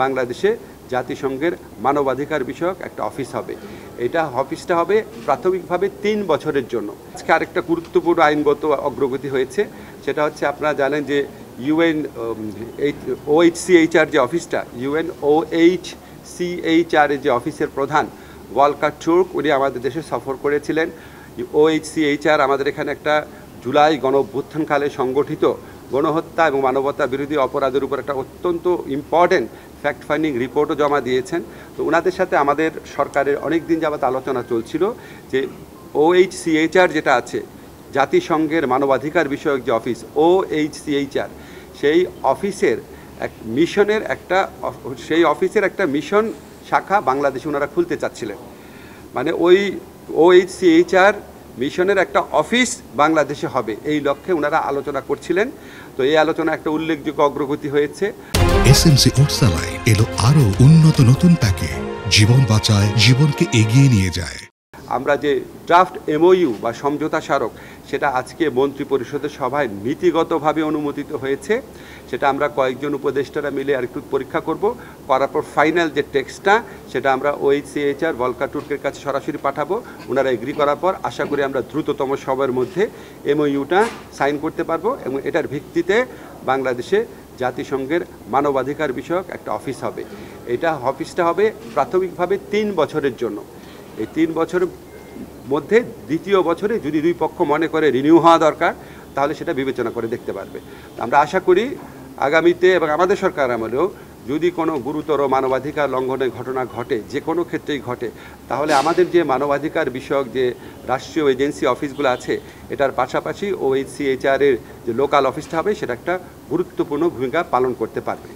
বাংলাদেশে জাতিসংঘের মানবাধিকার বিষয়ক একটা অফিস হবে। অফিসটা হবে প্রাথমিকভাবে ৩ বছরের জন্য। আজকে আরেকটা গুরুত্বপূর্ণ আইনগত অগ্রগতি হয়েছে, সেটা হচ্ছে আপনারা জানেন যে OHCHR যে অফিসটা, UNOHCHR এর যে অফিসের প্রধান ওয়ালকার টুর্ক, উনি আমাদের দেশে সফর করেছিলেন। OHCHR আমাদের এখানে একটা জুলাই গণঅভ্যুত্থানকালে সংগঠিত গণহত্যা এবং মানবতা বিরোধী অপরাধের উপর একটা অত্যন্ত ইম্পর্টেন্ট ফ্যাক্ট ফাইন্ডিং রিপোর্টও জমা দিয়েছেন। তো ওনাদের সাথে আমাদের সরকারের অনেক দিন যাবত আলোচনা চলছিল যে OHCHR যেটা আছে, জাতিসংঘের মানবাধিকার বিষয়ক যে অফিস OHCHR, সেই অফিসের একটা মিশন শাখা বাংলাদেশে ওনারা খুলতে চাচ্ছিলেন। মানে ওই OHCHR মিশনের একটা অফিস বাংলাদেশে হবে, এই লক্ষ্যে ওনারা আলোচনা করছিলেন। তো এই আলোচনা একটা উল্লেখযোগ্য অগ্রগতি হয়েছে। এসএমসি ওটসালাই এলো আরো উন্নত নতুন প্যাকে, জীবন বাঁচায়, জীবনকে এগিয়ে নিয়ে যায়। আমরা যে ড্রাফট MOU বা সমঝোতা স্মারক, সেটা আজকে মন্ত্রী পরিষদের সভায় নীতিগতভাবে অনুমোদিত হয়েছে। সেটা আমরা কয়েকজন উপদেষ্টারা মিলে আর একটু পরীক্ষা করার পর ফাইনাল যে টেক্সটটা, সেটা আমরা OHCHR ওয়ালকার টুর্কের কাছে সরাসরি পাঠাবো। ওনারা এগ্রি করার পর আশা করি আমরা দ্রুততম সময়ের মধ্যে MOUটা সাইন করতে পারবো এবং এটার ভিত্তিতে বাংলাদেশে জাতিসংঘের মানবাধিকার বিষয়ক একটা অফিস হবে। অফিসটা হবে প্রাথমিকভাবে ৩ বছরের জন্য। এই ৩ বছরের মধ্যে দ্বিতীয় বছরে যদি দুই পক্ষ মনে করে রিনিউ হওয়া দরকার, তাহলে সেটা বিবেচনা করে দেখতে পারবে। আমরা আশা করি আগামীতে এবং আমাদের সরকার আমলেও যদি কোনো গুরুতর মানবাধিকার লঙ্ঘনের ঘটনা ঘটে, যে কোনো ক্ষেত্রেই ঘটে, তাহলে আমাদের যে মানবাধিকার বিষয়ক যে রাষ্ট্রীয় এজেন্সি অফিসগুলো আছে, এটার পাশাপাশি OHCHR এর যে লোকাল অফিসটা হবে, সেটা একটা গুরুত্বপূর্ণ ভূমিকা পালন করতে পারবে।